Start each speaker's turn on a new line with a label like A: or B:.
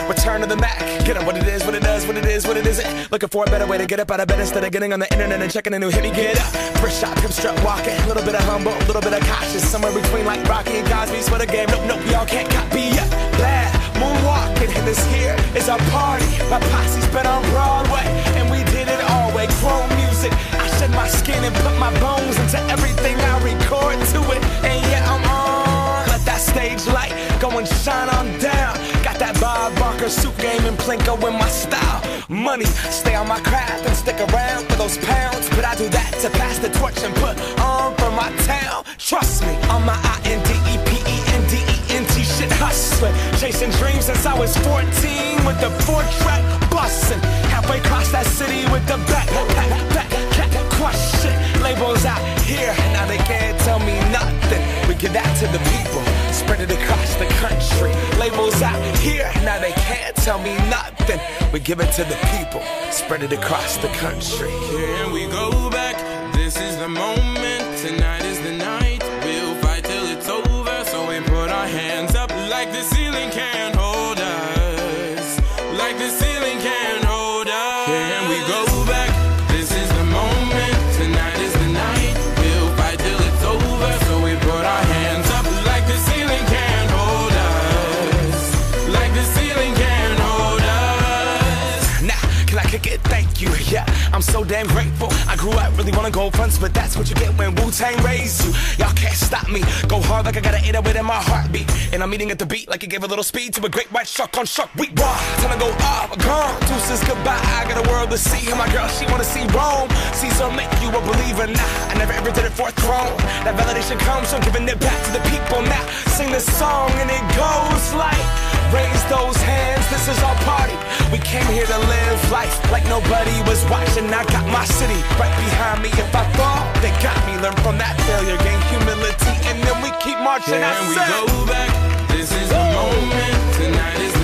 A: Return to the Mac. Get up what it is, what it does, what it is, what it isn't. Looking for a better way to get up out of bed instead of getting on the internet and checking a new hit. Me get up, first shot, come strut walking. A little bit of humble, a little bit of cautious. Somewhere between like Rocky and Cosby's for the game. Nope, nope, y'all can't copy yet. Bad moonwalking, and this here is our party. My posse's been on Broadway, and we did it all way. Chrome music, I shed my skin and put my bones into everything I record to it. And yeah, I'm on. Let that stage light go and shine on down. Got that Bob Barker suit game and Plinko in my style. Money, stay on my craft and stick around for those pounds. But I do that to pass the torch and put on for my town. Trust me, on my INDEPENDENT shit hustling. Chasing dreams since I was 14 with the 4-track bustin'. Halfway across that city with the back crush shit. Labels out here, now they can't tell me nothing. We give that to the people, spread it across the country. Labels out here, now they can't tell me nothing. We give it to the people, spread it across the country.
B: Here we go back, this is the moment, tonight is the night. We'll fight till it's over, so we put our hands up like the ceiling can't hold us. Like the ceiling can't hold us. Here we go back, this is the moment, tonight is the night. We'll fight till it's over, so we put our hands up like the ceiling can't hold us. Like the ceiling can't hold us.
A: Now, can I kick it? Thank you, yeah, I'm so damn grateful. I grew up really wanna go fronts, but that's what you get when Wu-Tang raised you. Y'all can't stop me, go hard like I got an 808 in my heartbeat. And I'm eating at the beat like it gave a little speed to a great white shark on Shark Week. Raw, time to go off, gone, deuces goodbye. I got a world to see, and my girl, she wanna see Rome. Caesar make you a believer, nah, I never ever did it for a throne. That validation comes from giving it back to the people. Now, sing this song and it goes like, raise those hands, this is our party. We came here to live life like nobody was watching. I got my city right behind me. If I fall, they got me. Learn from that failure, gain humility, and then we keep marching.
B: And we go back, this is the moment, tonight is